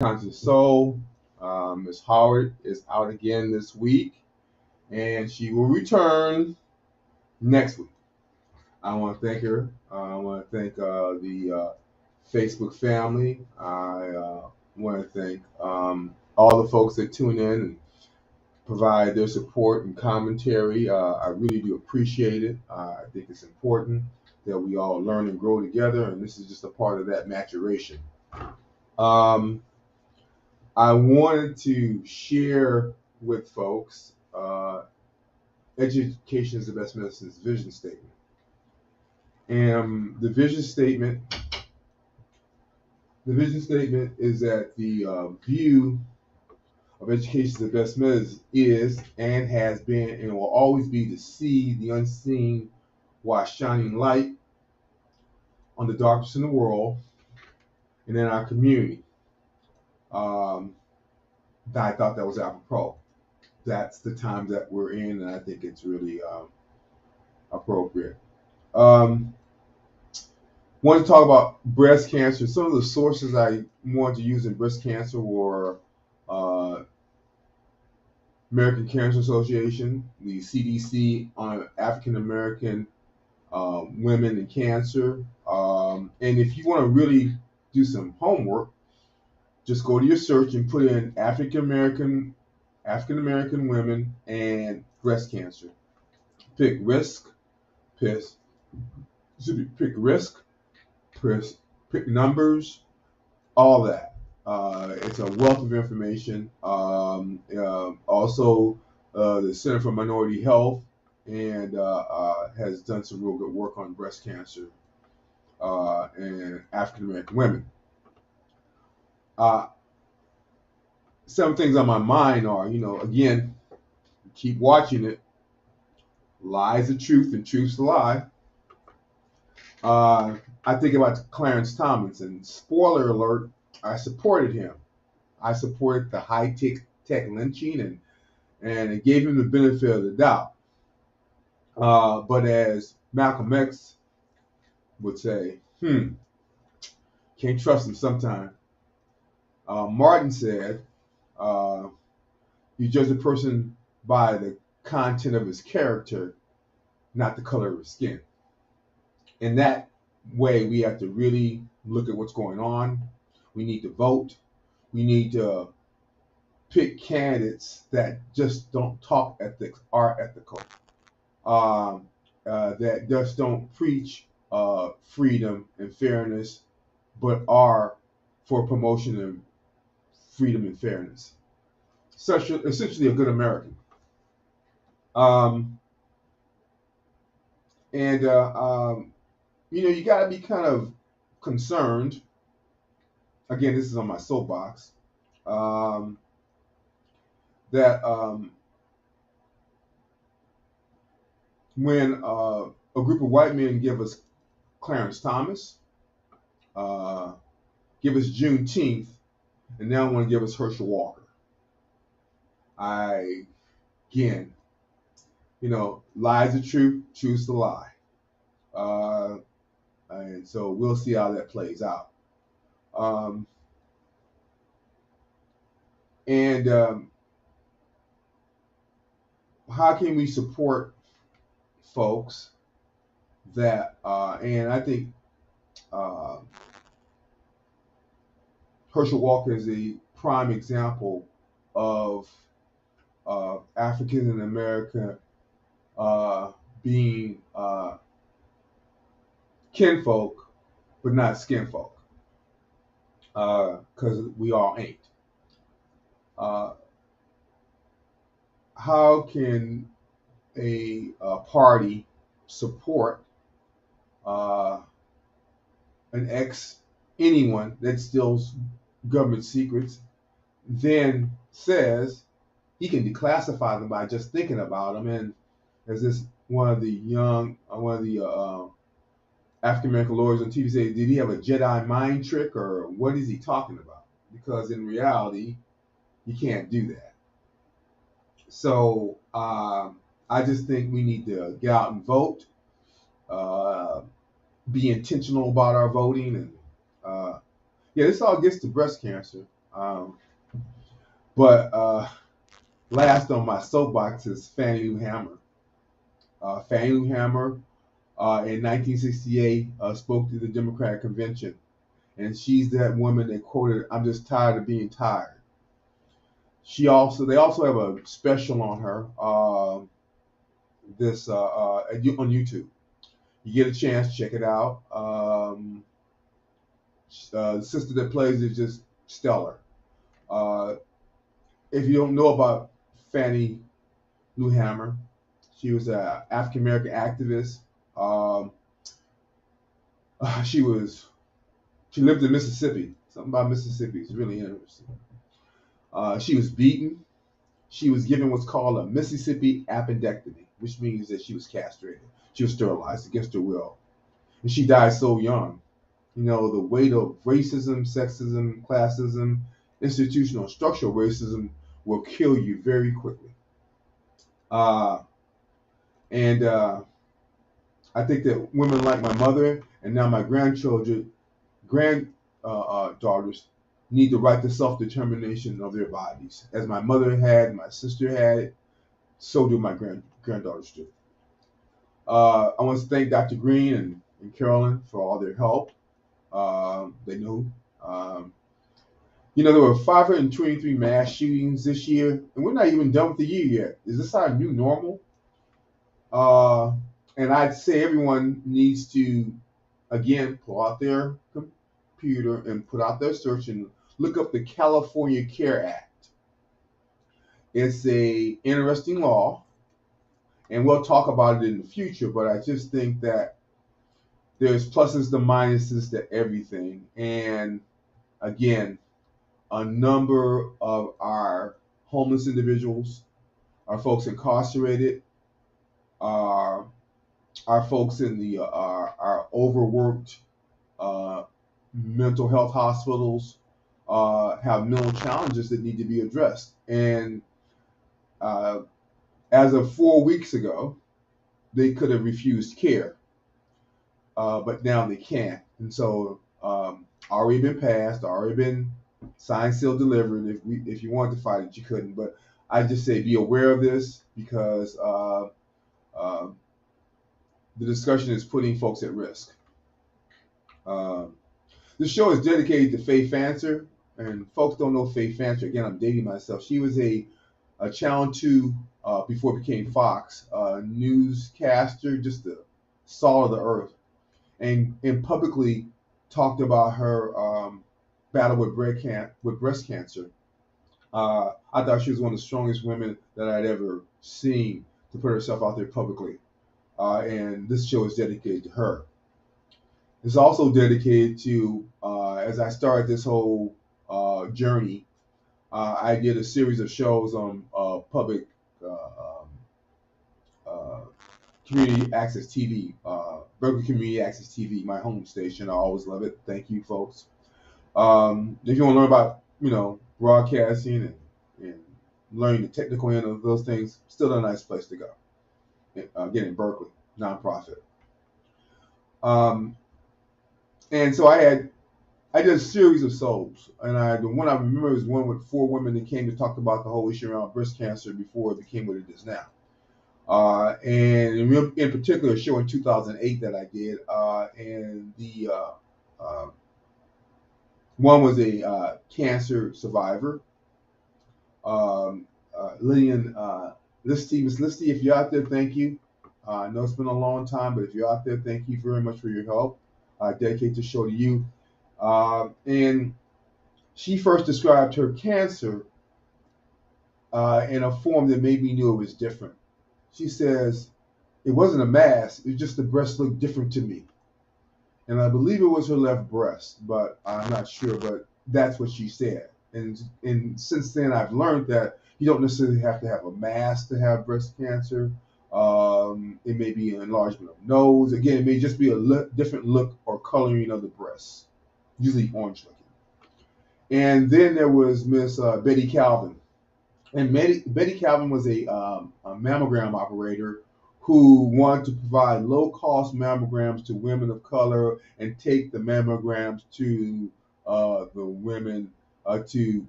Conscious Soul. Miss Howard is out again this week, and she will return next week. I want to thank her. I want to thank the Facebook family. I want to thank all the folks that tune in and provide their support and commentary. I really do appreciate it. I think it's important that we all learn and grow together, and this is just a part of that maturation. Um, I wanted to share with folks education is the best medicine's vision statement. And the vision statement is that the view of education is the best medicine is and has been and will always be to see the unseen while shining light on the darkness in the world and in our community. Um, I thought that was apropos. That's the time that we're in, and I think it's really appropriate. Um, Want to talk about breast cancer. Some of the sources I wanted to use in breast cancer were uh, American Cancer Association, the CDC on African American women and cancer. And if you want to really do some homework, just go to your search and put in African American women and breast cancer. Pick risk, pick, pick risk, pick numbers, all that. It's a wealth of information. Also, the Center for Minority Health and has done some real good work on breast cancer and African American women. Uh, some things on my mind are, again, keep watching it. Lies the truth and truth's the lie. I think about Clarence Thomas, and spoiler alert, I supported him. I supported the high tech lynching and it gave him the benefit of the doubt. But as Malcolm X would say, can't trust him sometimes. Martin said, uh, you judge a person by the content of his character, not the color of his skin. In that way, we have to really look at what's going on. We need to vote. We need to pick candidates that just don't talk ethics, are ethical, that just don't preach freedom and fairness, but are for promotion of freedom and fairness. Essentially, a good American. Um, and you got to be kind of concerned. Again, this is on my soapbox. Um, that when a group of white men give us Clarence Thomas, uh, give us Juneteenth, and now want to give us Herschel Walker. I again, lies the truth, truth's the lie, and so we'll see how that plays out. Um, and how can we support folks that? And I think uh, Herschel Walker is a prime example of African American being kinfolk, but not skinfolk, because we all ain't. Uh, how can a party support uh, an anyone that steals government secrets, then says he can declassify them by just thinking about them? And as this one of the African American lawyers on TV say, did he have a Jedi mind trick or what is he talking about? Because in reality, you can't do that. So I just think we need to get out and vote, uh, be intentional about our voting, and yeah, this all gets to breast cancer. Um, but last on my soapbox is Fanny Lou Hammer. Fanny Lou Hammer in 1968 spoke to the Democratic Convention, and she's that woman that quoted, "I'm just tired of being tired." They also have a special on her on YouTube. You get a chance, check it out. The sister that plays is just stellar. Uh, if you don't know about Fanny Lou Hammer, she was an African American activist. Um, she lived in Mississippi. Something about Mississippi is really interesting. She was beaten. She was given what's called a Mississippi appendectomy, which means that she was castrated. She was sterilized against her will, and she died so young. You know, the weight of racism, sexism, classism, institutional and structural racism will kill you very quickly. Uh, and I think that women like my mother and now my granddaughters need the right to self-determination of their bodies. As my mother had, my sister had, so do my granddaughters do. I want to thank Dr. Green and Carolyn for all their help. They knew. Um, there were 523 mass shootings this year, and we're not even done with the year yet. Is this our new normal? Uh, and I'd say everyone needs to, again, pull out their computer and put out their search and look up the California CARE Act. It's a interesting law, and we'll talk about it in the future, but I just think that there's pluses to minuses to everything. And again, a number of our homeless individuals, our folks incarcerated, our folks in the our overworked mental health hospitals have mental challenges that need to be addressed. And uh, as of 4 weeks ago, they could have refused care, but now they can't. And so, already been passed, already been signed, sealed, delivered. If you wanted to fight it, you couldn't. But I just say be aware of this because uh, the discussion is putting folks at risk. This show is dedicated to Faye Fancer, and folks don't know Faye Fancer. Again, I'm dating myself. She was a Channel 2 before it became Fox newscaster, just the salt of the earth, and publicly talked about her battle with breast cancer. I thought she was one of the strongest women that I'd ever seen to put herself out there publicly, and this show is dedicated to her. It's also dedicated to, as I started this whole journey, I did a series of shows on public uh, community access TV, Berkeley Community Access TV, my home station. I always love it. Thank you, folks. If you want to learn about, broadcasting and learning the technical end of those things, still a nice place to go. Again, in Berkeley, nonprofit. And so I did a series of shows, and the one I remember was one with 4 women that came to talk about the whole issue around breast cancer before it became what it is now. And in particular, a show in 2008 that I did, and the one was a cancer survivor, Lillian Listy. Miss Listy, if you're out there, thank you. I know it's been a long time, but if you're out there, thank you very much for your help. I dedicate the show to you. And she first described her cancer in a form that made me know it was different. She says, it wasn't a mass, it was just the breast looked different to me. And I believe it was her left breast, but I'm not sure, but that's what she said. And since then, I've learned that you don't necessarily have to have a mass to have breast cancer. It may be an enlargement of nose. Again, it may just be a different look or coloring of the breasts, usually orange looking. And then there was Miss Betty Calvin. And Betty Calvin was a mammogram operator who wanted to provide low-cost mammograms to women of color and take the mammograms to the women to,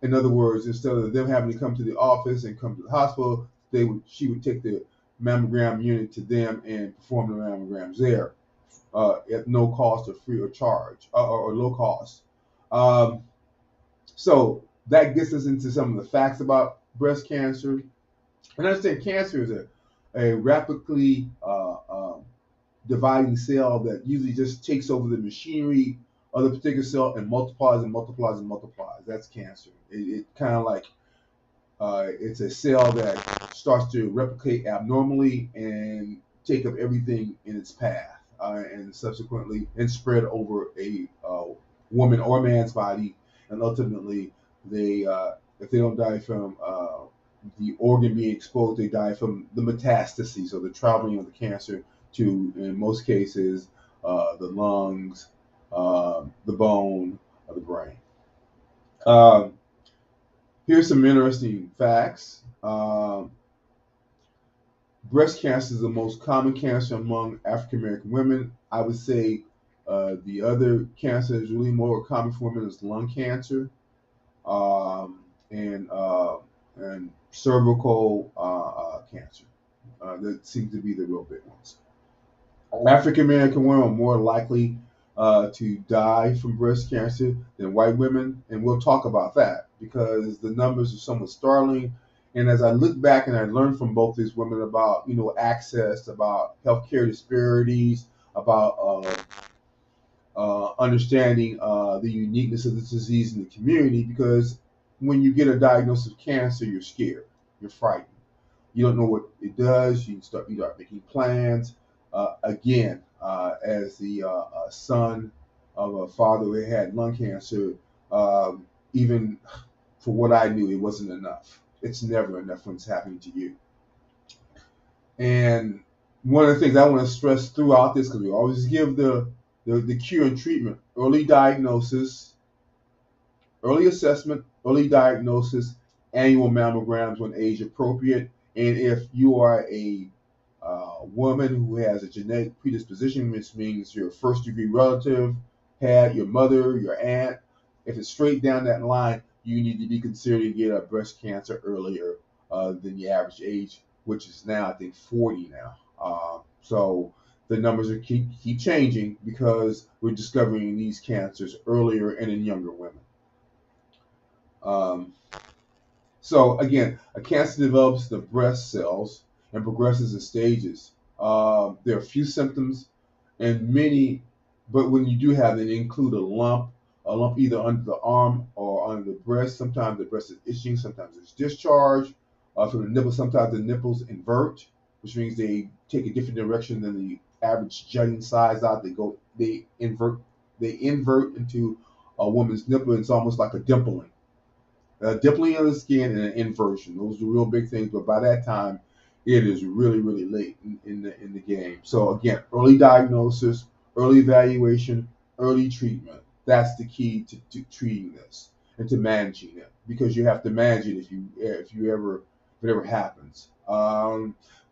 in other words, instead of them having to come to the office and come to the hospital, she would take the mammogram unit to them and perform the mammograms there at no cost or free or charge or low cost. So that gets us into some of the facts about breast cancer. And understand cancer is a rapidly dividing cell that usually just takes over the machinery of the particular cell and multiplies and multiplies and multiplies. That's cancer. It kind of like it's a cell that starts to replicate abnormally and take up everything in its path, and subsequently and spread over a woman or man's body, and ultimately they, if they don't die from the organ being exposed, they die from the metastases, or the traveling of the cancer to, in most cases, the lungs, the bone, or the brain. Here's some interesting facts. Breast cancer is the most common cancer among African American women. I would say the other cancer is really more common for women is lung cancer, and cervical cancer. That seems to be the real big ones. African American women are more likely to die from breast cancer than white women, and we'll talk about that because the numbers are somewhat startling. And as I look back and I learned from both these women about access, about healthcare disparities, about understanding the uniqueness of this disease in the community, because when you get a diagnosis of cancer, you're scared, you're frightened. You don't know what it does. You start making plans. Again, as the son of a father who had lung cancer, even for what I knew, it wasn't enough. It's never enough when it's happening to you. And one of the things I want to stress throughout this, because we always give the cure and treatment: early diagnosis, early assessment, early diagnosis, annual mammograms when age appropriate. And if you are a woman who has a genetic predisposition, which means your first degree relative had, your mother, your aunt, if it's straight down that line, you need to be considered to get a breast cancer earlier than the average age, which is now, I think, 40 now. So the numbers are keep changing because we're discovering these cancers earlier and in younger women. So again, a cancer develops the breast cells and progresses in stages. There are few symptoms and many, but when you do have them, they include a lump either under the arm or under the breast. Sometimes the breast is itching, sometimes it's discharge. From the nipple, sometimes the nipples invert, which means they take a different direction than the average jutting size out. They invert into a woman's nipple. It's almost like a dimpling. Dimpling of the skin and an inversion. Those are real big things, but by that time, it is really, really late in the game. So again, early diagnosis, early evaluation, early treatment. That's the key to treating this and to managing it, because you have to manage it if it ever happens.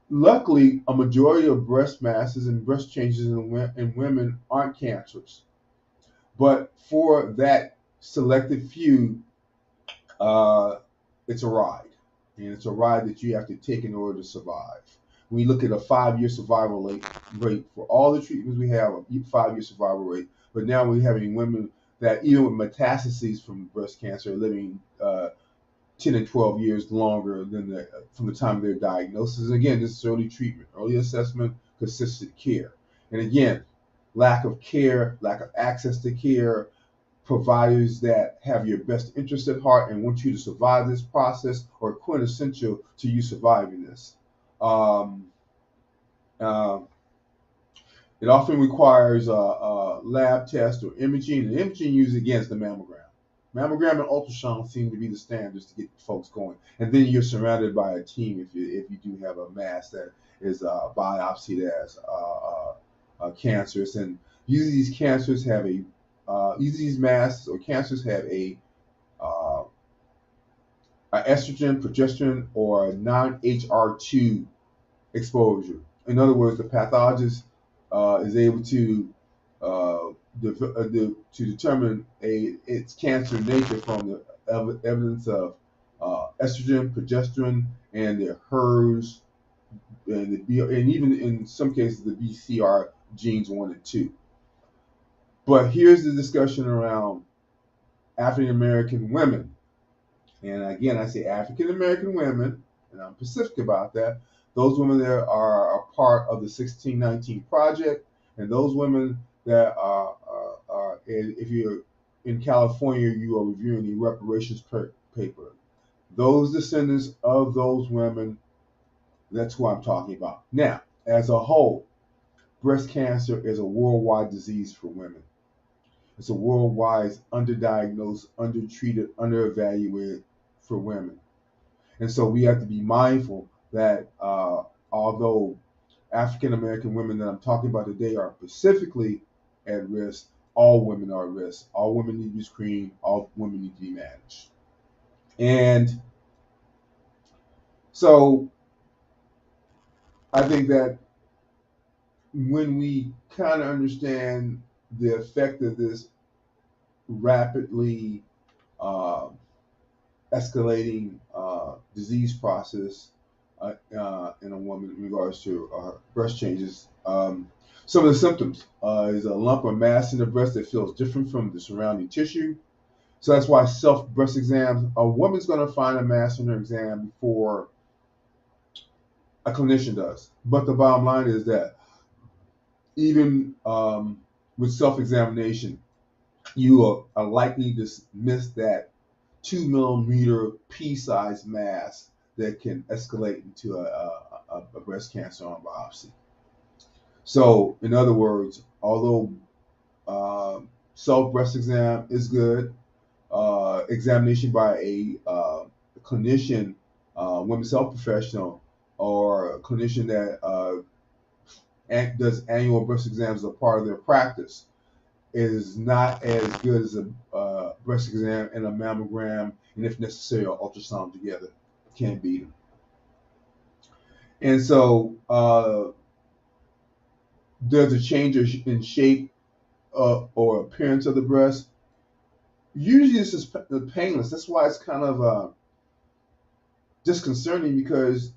Luckily, a majority of breast masses and breast changes in women aren't cancerous, but for that selected few, it's a ride, and it's a ride that you have to take in order to survive. We look at a 5-year survival rate for all the treatments we have, a 5-year survival rate, but now we're having women that even with metastases from breast cancer are living 10 and 12 years longer than from the time of their diagnosis. And again, this is early treatment, early assessment, consistent care. And again, lack of care, lack of access to care, providers that have your best interest at heart and want you to survive this process are quintessential to you surviving this. It often requires a lab test or imaging, and imaging used again is the mammogram. Mammogram and ultrasound seem to be the standards to get folks going, and then you're surrounded by a team if you do have a mass that is biopsied as cancerous. And usually these cancers have these masses or cancers have a estrogen, progesterone, or non-HR2 exposure. In other words, the pathologist is able to to determine its cancer nature from the evidence of estrogen, progesterone, and the HERS, and even in some cases the BCR genes 1 and 2. But here's the discussion around African American women. And again, I say African American women, and I'm specific about that. Those women that are a part of the 1619 Project, and those women that are if you're in California, you are reviewing the reparations paper. Those descendants of those women, that's who I'm talking about. Now, as a whole, breast cancer is a worldwide disease for women. It's a worldwide underdiagnosed, undertreated, underevaluated for women. And so we have to be mindful that although African American women that I'm talking about today are specifically at risk, all women are at risk. All women need to be screened. All women need to be managed. And so I think that when we kind of understand the effect of this rapidly uh, escalating disease process in a woman in regards to breast changes. Some of the symptoms is a lump or mass in the breast that feels different from the surrounding tissue. So that's why self-breast exams, a woman's going to find a mass in her exam before a clinician does. But the bottom line is that even with self-examination, you are likely to miss that 2 millimeter pea-sized mass that can escalate into a breast cancer on biopsy. So, in other words, although self-breast exam is good, examination by a clinician, women's health professional, or a clinician that does annual breast exams as a part of their practice is not as good as a breast exam and a mammogram, and if necessary, an ultrasound together. Can't beat them. And so there's a change in shape or appearance of the breast. Usually this is painless. That's why it's kind of disconcerting, because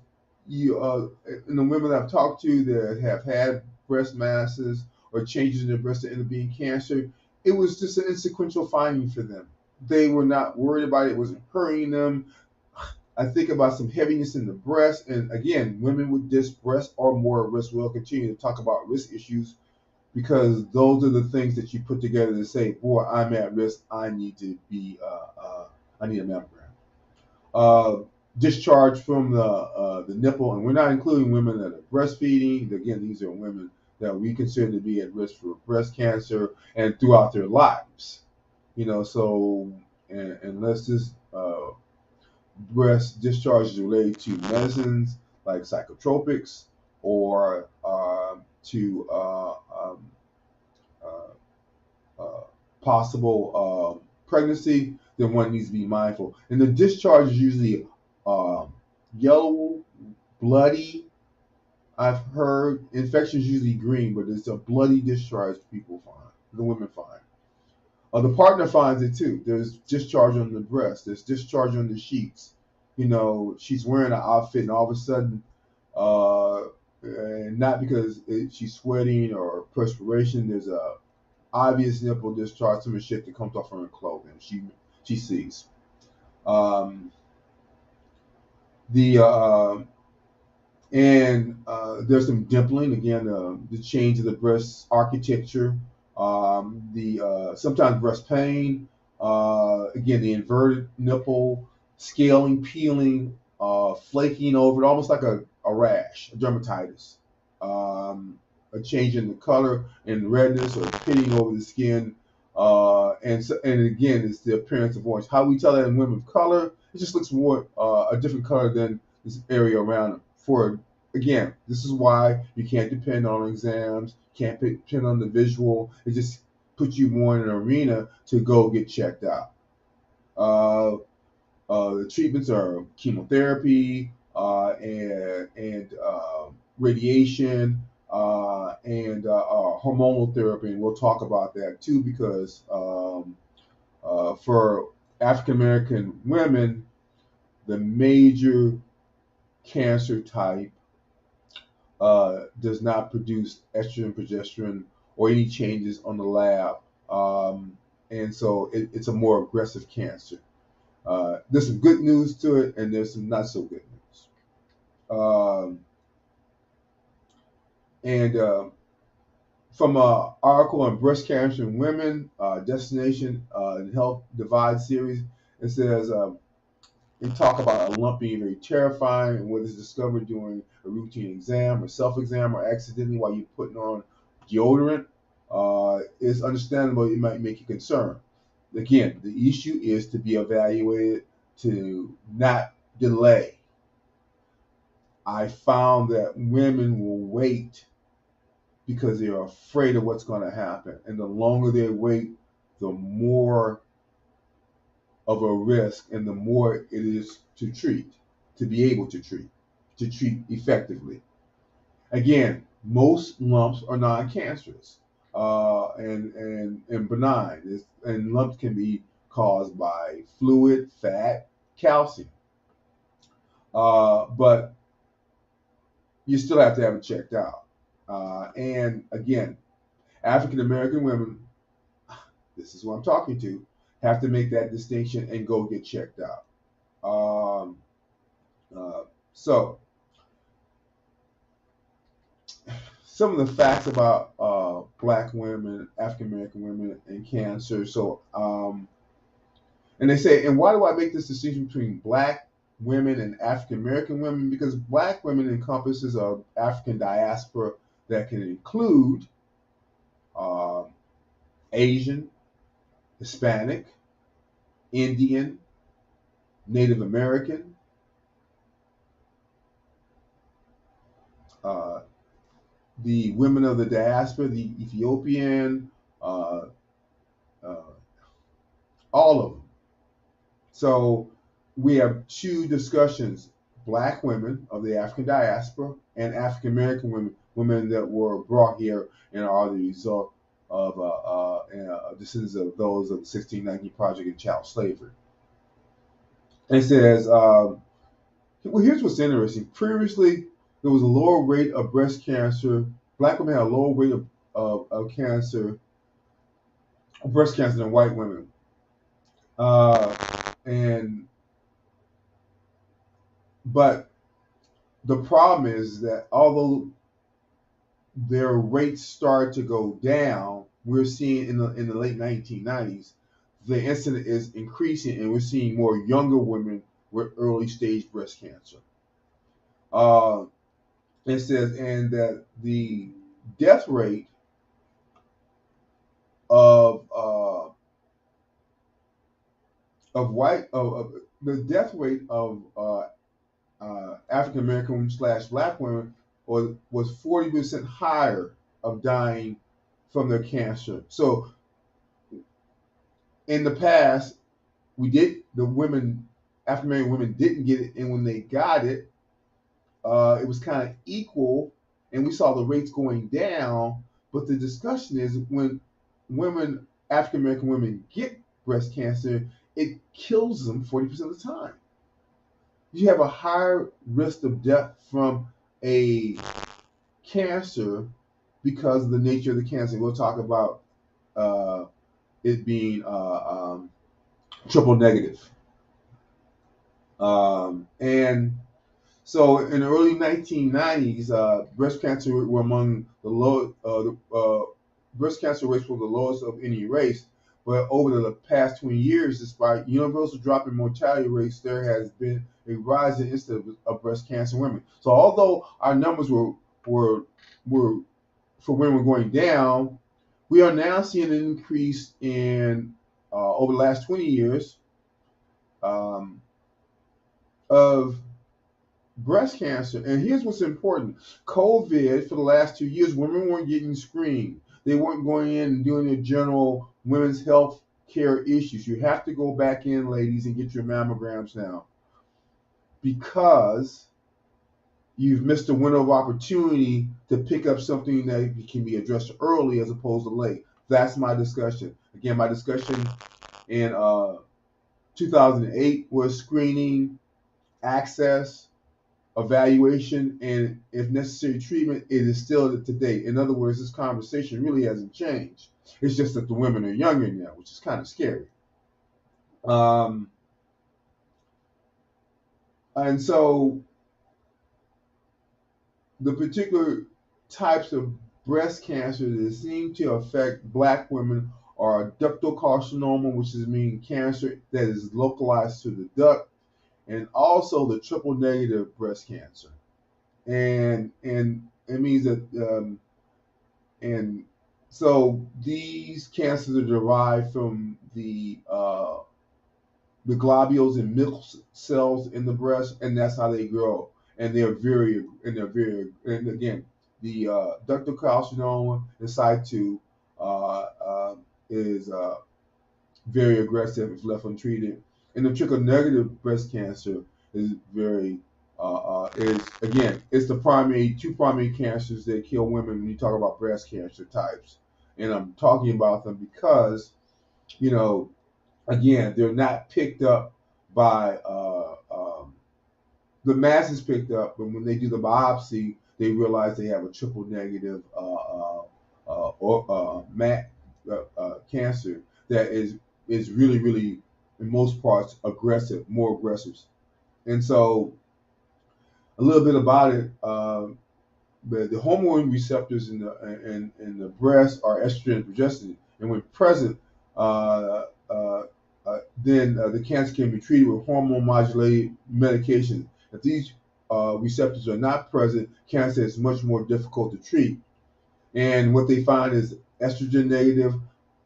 you and the women I've talked to that have had breast masses or changes in their breast that end up being cancer, it was just an insequential finding for them. They were not worried about it. It wasn't hurting them. I think about some heaviness in the breast, and again, women with this breast are more at risk. We'll continue to talk about risk issues, because those are the things that you put together to say, boy, I'm at risk. I need to be. I need a mammogram. Discharge from the nipple, and we're not including women that are breastfeeding. Again, these are women that we consider to be at risk for breast cancer and throughout their lives. So unless this breast discharge is related to medicines like psychotropics or to possible pregnancy, then one needs to be mindful. And the discharge is usually yellow, bloody. I've heard infection is usually green, but it's a bloody discharge people find, the women find. The partner finds it too. There's discharge on the breast. There's discharge on the sheets. She's wearing an outfit, and all of a sudden, and not because she's sweating or perspiration, there's a obvious nipple discharge, some of the shit that comes off her clothing. She sees. There's some dimpling, again, the change of the breast architecture, sometimes breast pain, again, the inverted nipple, scaling, peeling, flaking over it, almost like a rash, a dermatitis, a change in the color and redness or pitting over the skin. And again, it's the appearance of orange. How we tell that in women of color, it just looks more a different color than this area around them. Again, this is why you can't depend on exams, can't depend on the visual. It just puts you more in an arena to go get checked out. The treatments are chemotherapy and radiation and hormonal therapy, and we'll talk about that too, because for African American women, the major cancer type does not produce estrogen, progesterone, or any changes on the lab, and so it's a more aggressive cancer. There's some good news to it, and there's some not so good news. And from an article on breast cancer in women, Destination and Health Divide series, it says they talk about a lump being very terrifying and what is discovered during a routine exam or self-exam or accidentally while you're putting on deodorant. It's understandable it might make you concerned. Again, the issue is to be evaluated, to not delay. I found that women will wait because they're afraid of what's going to happen. And the longer they wait, the more of a risk and the more it is to treat, to be able to treat effectively. Again, most lumps are non-cancerous and benign. And lumps can be caused by fluid, fat, calcium. But you still have to have it checked out. And again, African American women, this is what I'm talking to, have to make that distinction and go get checked out. So, some of the facts about Black women, African American women, and cancer. So, and they say, and why do I make this distinction between Black women and African American women? Because Black women encompasses a African diaspora that can include Asian, Hispanic, Indian, Native American, the women of the diaspora, the Ethiopian, all of them. So we have two discussions: Black women of the African diaspora and African American women that were brought here and are the result of descendants of those of the 1619 Project and child slavery. And it says, well, here's what's interesting. Previously, there was a lower rate of breast cancer. Black women had a lower rate of cancer, breast cancer than white women. But the problem is that although their rates start to go down, we're seeing in the late 1990s, the incidence is increasing, and we're seeing more younger women with early stage breast cancer. It says, and that the death rate of African American women / Black women was 40% higher of dying from their cancer. So in the past, African American women didn't get it, and when they got it, it was kind of equal, and we saw the rates going down. But the discussion is when African American women get breast cancer, it kills them 40% of the time. You have a higher risk of death from a cancer because of the nature of the cancer. We'll talk about it being triple negative. And so in the early 1990s, breast cancer were among the low. Breast cancer rates were the lowest of any race. But over the past 20 years, despite universal drop in mortality rates, there has been a rise in incidence of breast cancer in women. So although our numbers were for women going down, we are now seeing an increase in over the last 20 years of breast cancer. And here's what's important. COVID, for the last 2 years, women weren't getting screened. They weren't going in and doing their general women's health care issues. You have to go back in, ladies, and get your mammograms now. Because you've missed a window of opportunity to pick up something that can be addressed early as opposed to late. That's my discussion. Again, my discussion in 2008 was screening, access, evaluation, and if necessary treatment. It is still today. In other words, this conversation really hasn't changed. It's just that the women are younger now, which is kind of scary. Um, and so the particular types of breast cancer that seem to affect black women are ductal carcinoma, which is mean cancer that is localized to the duct, and also the triple negative breast cancer. And it means that and so these cancers are derived from the globules and milk cells in the breast, and that's how they grow. And again, the ductal carcinoma in situ uh, uh, is very aggressive if left untreated, and the triple negative breast cancer is very is again it's the two primary cancers that kill women when you talk about breast cancer types, and I'm talking about them because you know again, they're not picked up by the mass is picked up, but when they do the biopsy, they realize they have a triple negative cancer that is really, really, in most parts, aggressive, more aggressive. And so, a little bit about it. The hormone receptors in the breast are estrogen and progesterone, and when present, uh, uh, then the cancer can be treated with hormone modulated medication. If these receptors are not present, cancer is much more difficult to treat. And what they find is estrogen negative,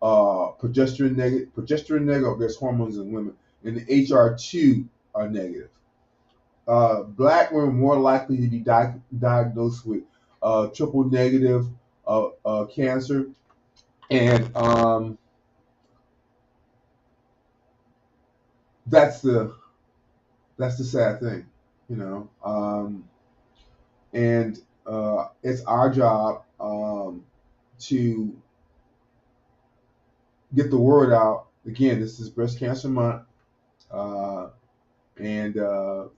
progesterone negative, there's hormones in women, and the HR2 are negative. Black women more likely to be diagnosed with triple negative cancer, and that's the sad thing, you know. And it's our job to get the word out. Again, this is Breast Cancer Month, uh, and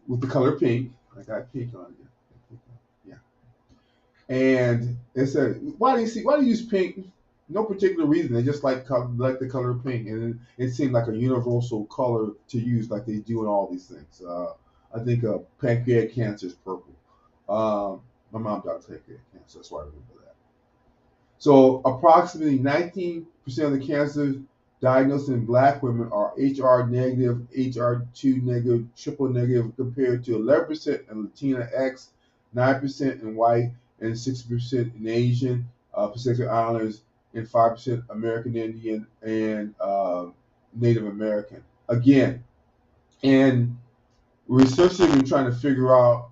with the color pink, I got pink on it. Yeah. And it said, why do you use pink? No particular reason. They just like the color pink, and it seemed like a universal color to use, like they do in all these things. I think pancreatic cancer is purple. My mom died of pancreatic cancer, that's why I remember that. So approximately 19% of the cancers diagnosed in black women are HR negative, HR2 negative, triple negative, compared to 11% in Latina X, 9% in white, and 6% in Asian, Pacific Islanders, and 5% American Indian and Native American. Again, and researchers have been trying to figure out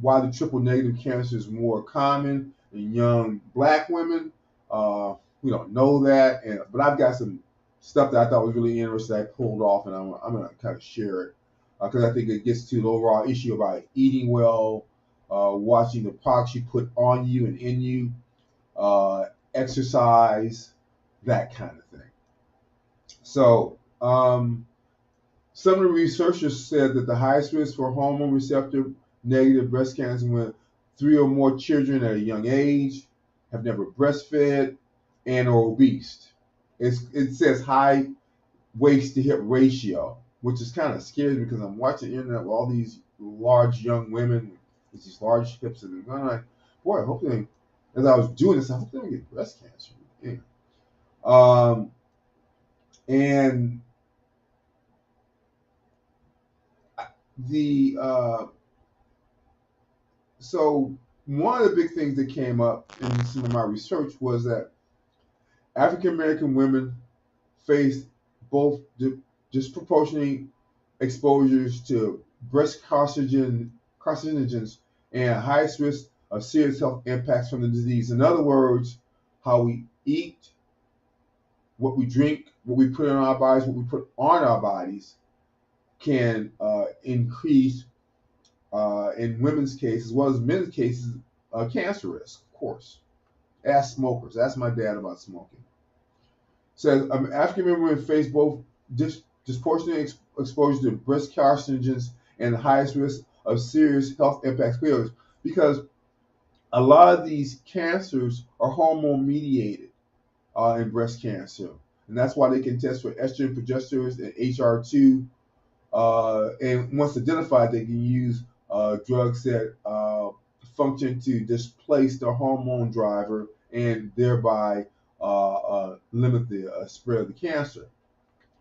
why the triple negative cancer is more common in young black women. We don't know that, but I've got some stuff that I thought was really interesting I pulled off, and I'm going to kind of share it because I think it gets to the overall issue about eating well, watching the products you put on you and in you, exercise, that kind of thing. So, some of the researchers said that the highest risk for hormone receptor negative breast cancer when 3 or more children at a young age, have never breastfed, and are obese. It says high waist to hip ratio, which is kind of scary because I'm watching the internet with all these large young women with these large hips, and I'm like, boy, I hope they, as I was doing this, I hope they don't get breast cancer. Yeah. And the so one of the big things that came up in some of my research was that African American women face both disproportionate exposures to breast carcinogens and highest risk of serious health impacts from the disease. In other words, how we eat, what we drink, what we put in our bodies, what we put on our bodies can increase in women's case as well as men's cases, cancer risk, of course. Ask smokers. Ask my dad about smoking. Says African American women face both disproportionate exposure to breast carcinogens and the highest risk of serious health impacts because a lot of these cancers are hormone mediated in breast cancer, and that's why they can test for estrogen, progesterones, and HR2. And once identified, they can use drugs that function to displace the hormone driver and thereby limit the spread of the cancer.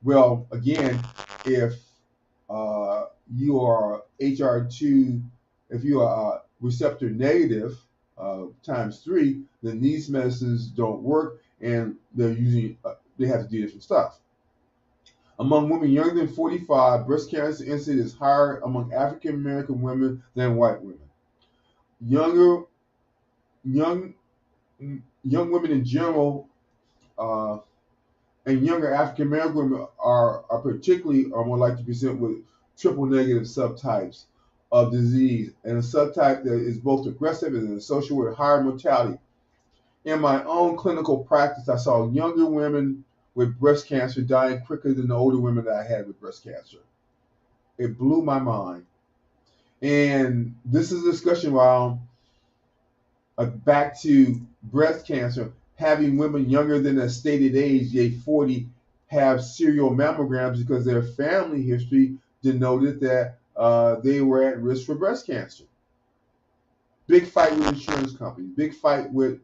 Well, again, if you are HR2, if you are receptor negative times three, then these medicines don't work, and they have to do different stuff. Among women younger than 45, breast cancer incidence is higher among African American women than white women. Younger, young, young women in general, uh, and younger African American women are more likely to present with triple negative subtypes of disease, and a subtype that is both aggressive and associated with higher mortality. In my own clinical practice, I saw younger women with breast cancer dying quicker than the older women that I had with breast cancer. It blew my mind. And this is a discussion around back to breast cancer, having women younger than a stated age, age 40, have serial mammograms because their family history denoted that they were at risk for breast cancer. Big fight with insurance companies, big fight with,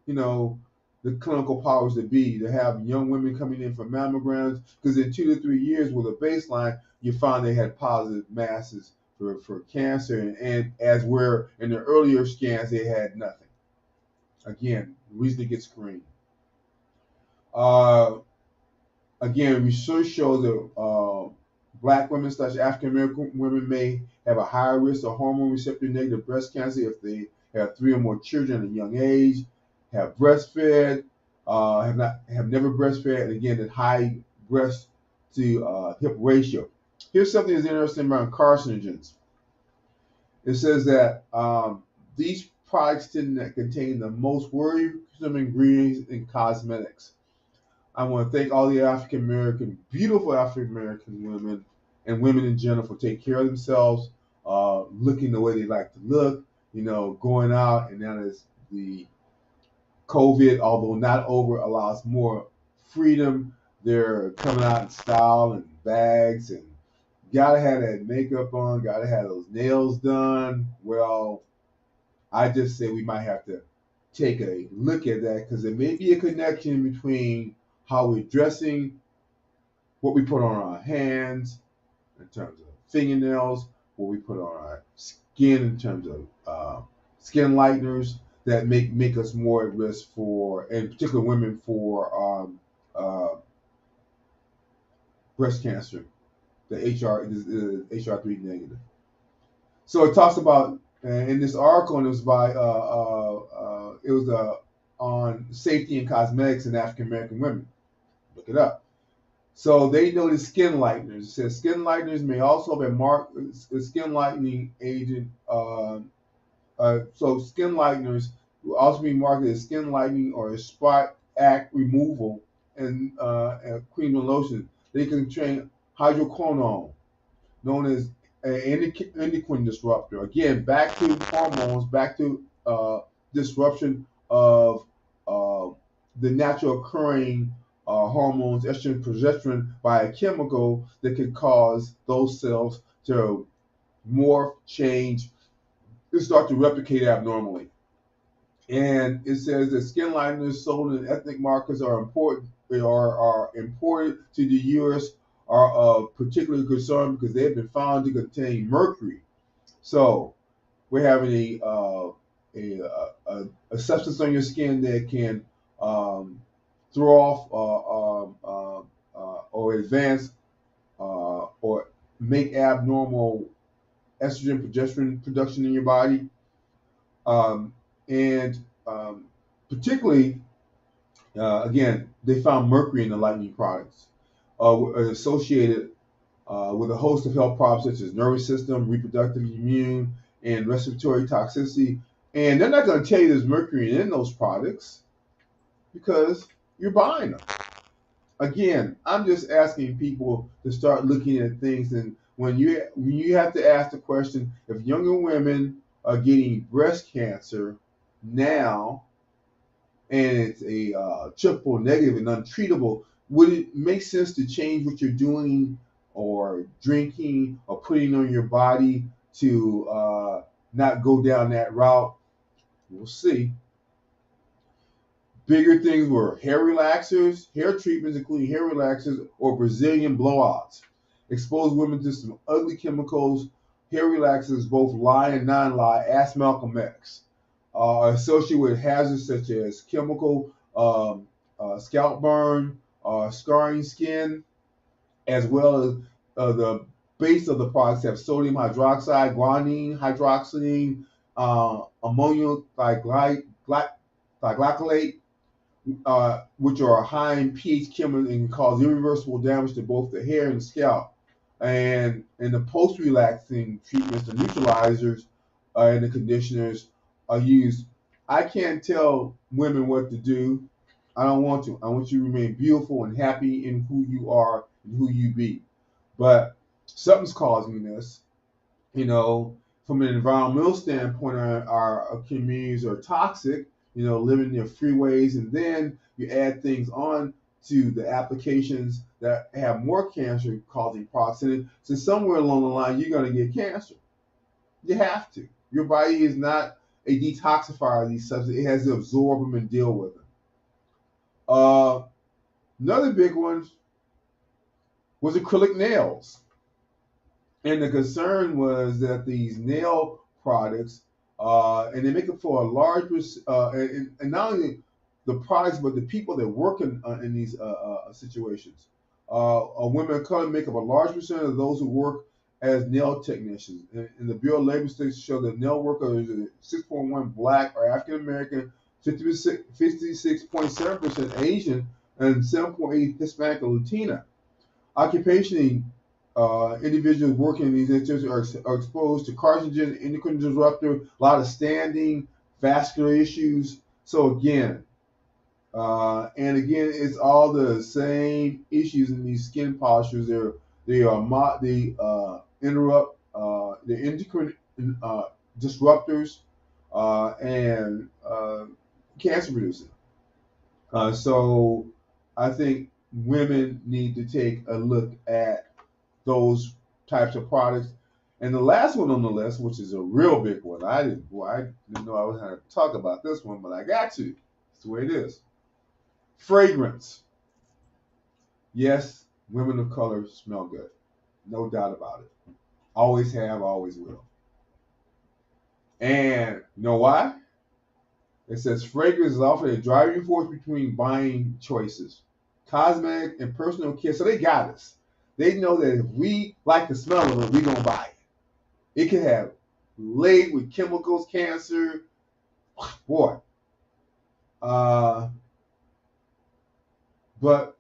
the clinical powers that be to have young women coming in for mammograms because in 2 to 3 years with a baseline, you find they had positive masses for cancer. And as we're in the earlier scans, they had nothing. Again, reason to get screened. Again, research shows that Black women / African American women may have a higher risk of hormone receptor negative breast cancer if they have 3 or more children at a young age, have breastfed, have never breastfed, and again, that high breast to hip ratio. Here's something that's interesting around carcinogens. It says that these products tend to contain the most worrisome ingredients in cosmetics. I want to thank all the African American, beautiful African American women and women in general for taking care of themselves, looking the way they like to look, going out, and now that the COVID, although not over, allows more freedom. They're coming out in style and bags, and gotta have that makeup on, gotta have those nails done. Well, I just say we might have to take a look at that because there may be a connection between how we're dressing, what we put on our hands in terms of fingernails, what we put on our skin in terms of skin lighteners that make us more at risk for, and particularly women, for breast cancer, the HR3 negative. So it talks about in this article, and it was by on safety and cosmetics in African American women. Look it up. So they noted skin lighteners. It says skin lighteners may also be marked as skin lightening agent. So skin lighteners will also be marketed as skin lightening or a spot act removal and cream and lotion. They contain hydroquinone, known as an endocrine disruptor. Again, back to hormones, back to disruption of the natural occurring hormones, estrogen, progesterone, by a chemical that could cause those cells to morph, change, and start to replicate abnormally. And it says that skin lighteners sold in ethnic markets are important. They are imported to the U.S. are of particular concern because they have been found to contain mercury. So we're having a substance on your skin that can throw off or advance or make abnormal estrogen, progesterone production in your body. And particularly, again, they found mercury in the lightening products associated with a host of health problems such as nervous system, reproductive, immune, and respiratory toxicity. And they're not going to tell you there's mercury in those products because you're buying them. Again, I'm just asking people to start looking at things. And when you have to ask the question, if younger women are getting breast cancer now, and it's a triple negative and untreatable, would it make sense to change what you're doing or drinking or putting on your body to not go down that route? We'll see. Bigger things were hair relaxers, hair treatments, including hair relaxers or Brazilian blowouts. Expose women to some ugly chemicals, hair relaxers, both lie and non-lie. Ask Malcolm X. Associated with hazards such as chemical scalp burn, scarring skin, as well as the base of the products have sodium hydroxide, guanine, hydroxylene, ammonium glycolate, which are high in pH chemicals and can cause irreversible damage to both the hair and the scalp. And in the post-relaxing treatments, the neutralizers and the conditioners are used. I can't tell women what to do. I don't want to. I want you to remain beautiful and happy in who you are and who you be. But something's causing this. You know, from an environmental standpoint, our communities are toxic, living near freeways, and then you add things on to the applications that have more cancer causing products in it. So somewhere along the line, you're going to get cancer. You have to. Your body is not a detoxifier of these substances. It has to absorb them and deal with them. Another big one was acrylic nails. And the concern was that these nail products, and they make it for a large, and not only the products, but the people that work in these situations. Women of color make up a large percent of those who work as nail technicians. And the Bureau of Labor Statistics show that nail workers are 6.1 Black or African American, 56.7% Asian, and 7.8 Hispanic or Latina. Occupationally, individuals working in these industries are exposed to carcinogen, endocrine disruptor, a lot of standing, vascular issues. So again, it's all the same issues in these skin postures. They interrupt the endocrine disruptors and cancer producing. So I think women need to take a look at those types of products. And the last one on the list, which is a real big one, I didn't know I was going to talk about this one, but I got to. It's the way it is. Fragrance. Yes, women of color smell good. No doubt about it. Always have, always will. And you know why? It says fragrance is often a driving force between buying choices. Cosmetic and personal care. So they got us. They know that if we like the smell of it, we're going to buy it. It can have laid with chemicals, cancer. Boy. But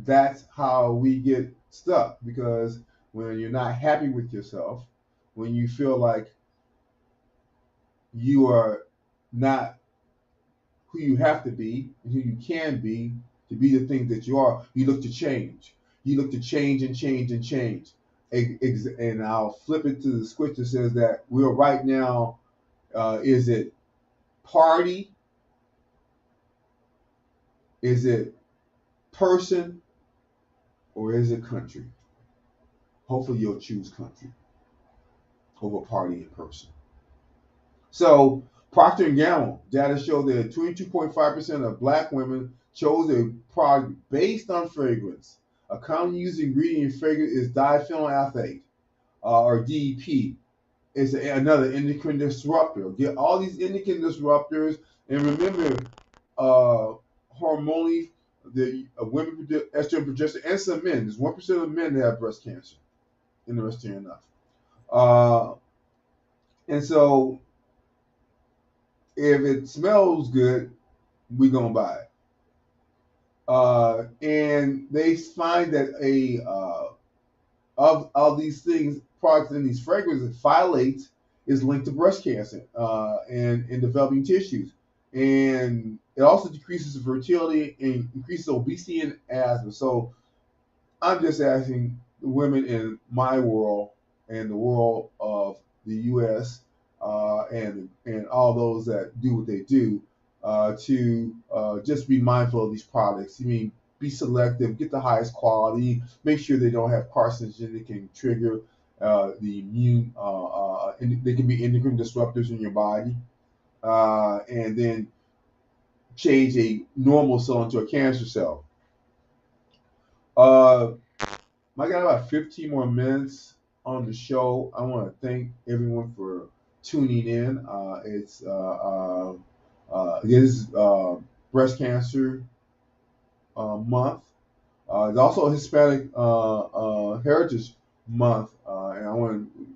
that's how we get stuck, because when you're not happy with yourself, when you feel like you are not who you have to be and who you can be to be the thing that you are, you look to change. You look to change and change and change. And I'll flip it to the switch that says that we're right now, is it party? Is it person? Or is it country? Hopefully you'll choose country over party and person. So Procter & Gamble data show that 22.5% of Black women chose a product based on fragrance. A common used ingredient in fragrance is diphenyl or DEP. It's another endocrine disruptor. Get all these endocrine disruptors, and remember, hormonally, the women produce estrogen, progesterone, and some men. There's 1% of men that have breast cancer. Interesting enough. And so, if it smells good, we're gonna buy it. And they find that of these things, products in these fragrances, phthalates is linked to breast cancer and developing tissues. And it also decreases fertility and increases obesity and asthma. So I'm just asking the women in my world and the world of the U.S. And all those that do what they do to just be mindful of these products. I mean, be selective, get the highest quality, make sure they don't have carcinogens that can trigger the immune, and they can be endocrine disruptors in your body, and then change a normal cell into a cancer cell. Uh, I got about 15 more minutes on the show. I want to thank everyone for tuning in. This is Breast Cancer Month. It's also Hispanic Heritage Month, and I want to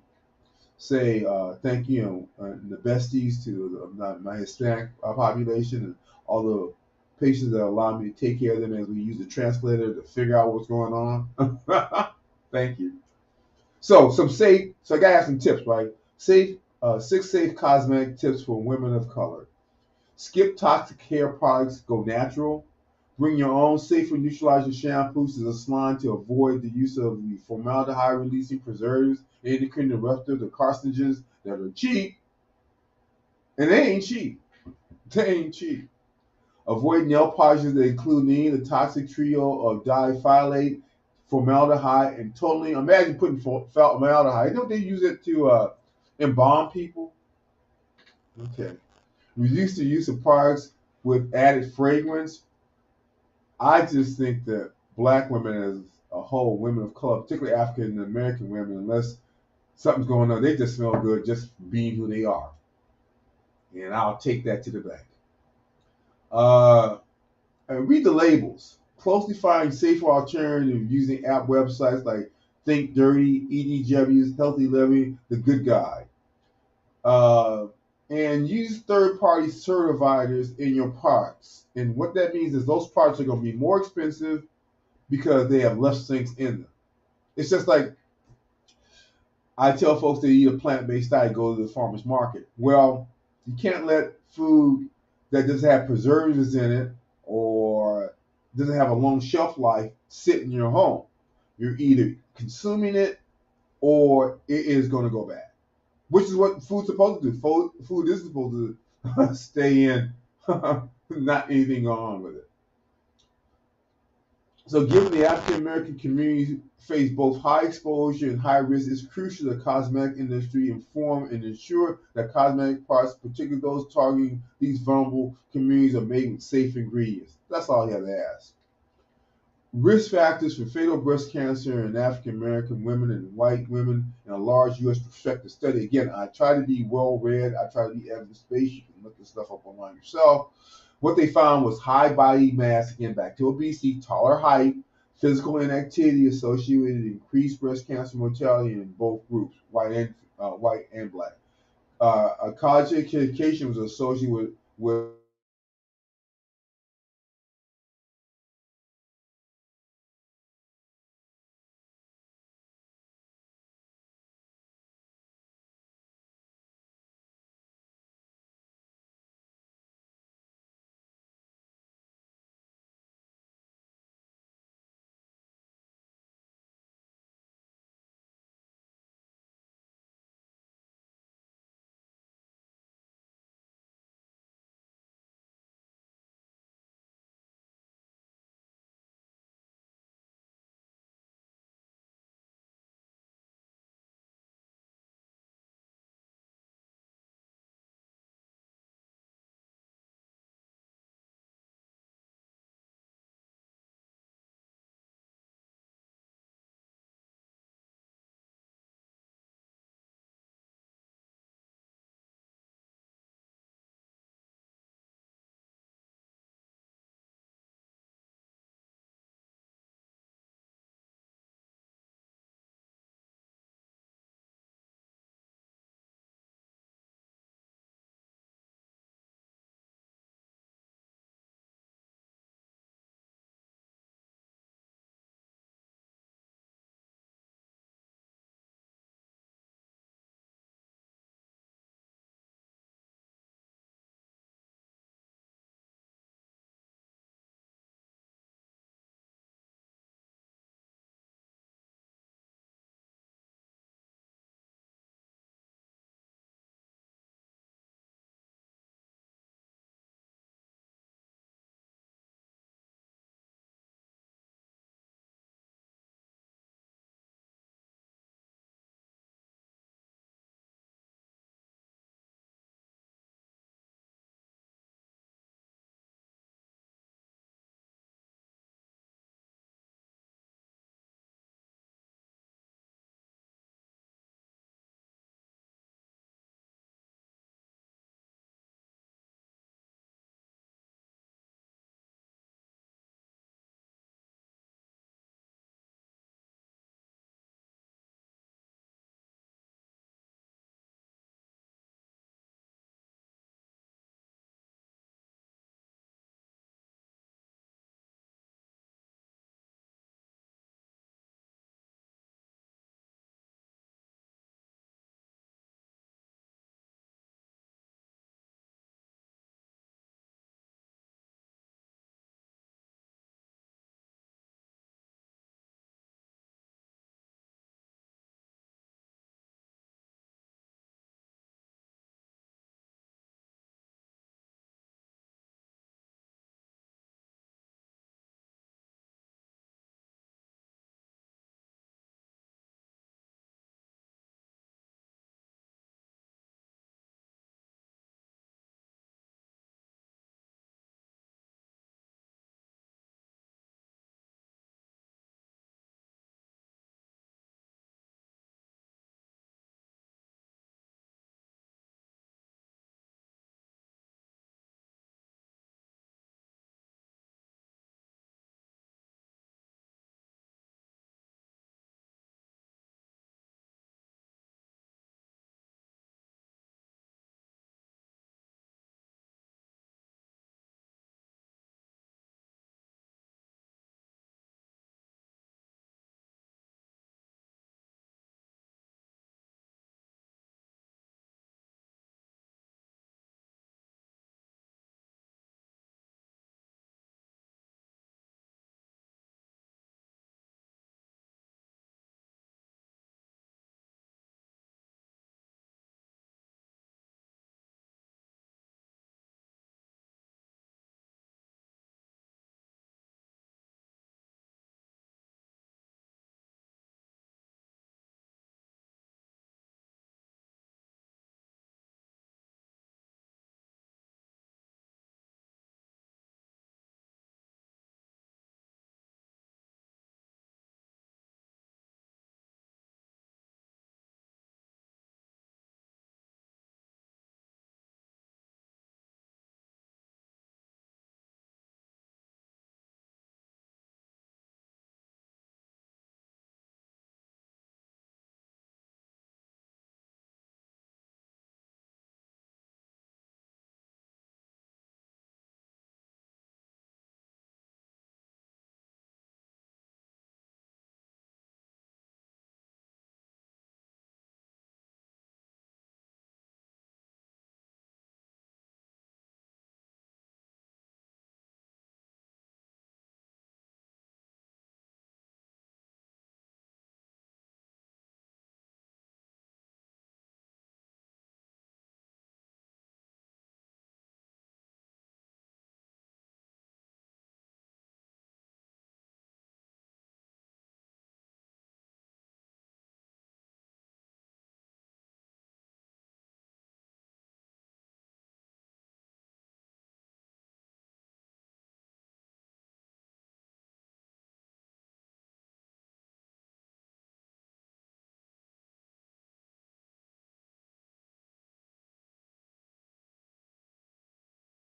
say thank you, the besties to my Hispanic population and all the patients that allow me to take care of them as we use the translator to figure out what's going on. Thank you. So I gotta have some tips, right? 6 safe cosmetic tips for women of color. Skip toxic hair products, go natural. Bring your own safer neutralizing shampoos to the salon to avoid the use of the formaldehyde releasing preservatives, endocrine disruptors, the carcinogens that are cheap. And they ain't cheap. They ain't cheap. Avoid nail polishes that include the toxic trio of diphthalate, formaldehyde, and totally. Imagine putting formaldehyde. Don't they use it to embalm people? Okay. Reduce the use of products with added fragrance. I just think that black women as a whole, women of color, particularly African American women, unless something's going on, they just smell good just being who they are. And I'll take that to the bank. Read the labels. Closely find safer alternatives using app websites like Think Dirty, EDW's, Healthy Living, The Good Guide. And use third-party certifiers in your products. And what that means is those products are going to be more expensive because they have less things in them. It's just like I tell folks to eat a plant-based diet, go to the farmer's market. Well, you can't let food that doesn't have preservatives in it or doesn't have a long shelf life sit in your home. You're either consuming it or it is going to go bad, which is what food's supposed to do. Food is supposed to stay in, not anything going on with it. So given the African American community face both high exposure and high risk, it's crucial the cosmetic industry inform and ensure that cosmetic products, particularly those targeting these vulnerable communities, are made with safe ingredients. That's all you have to ask. Risk factors for fatal breast cancer in African American women and white women in a large U.S. prospective study. Again, I try to be well read. I try to be evidence-based. You can look this stuff up online yourself. What they found was high body mass, again, back to obesity, taller height, physical inactivity associated with increased breast cancer mortality in both groups, white and black. College education was associated with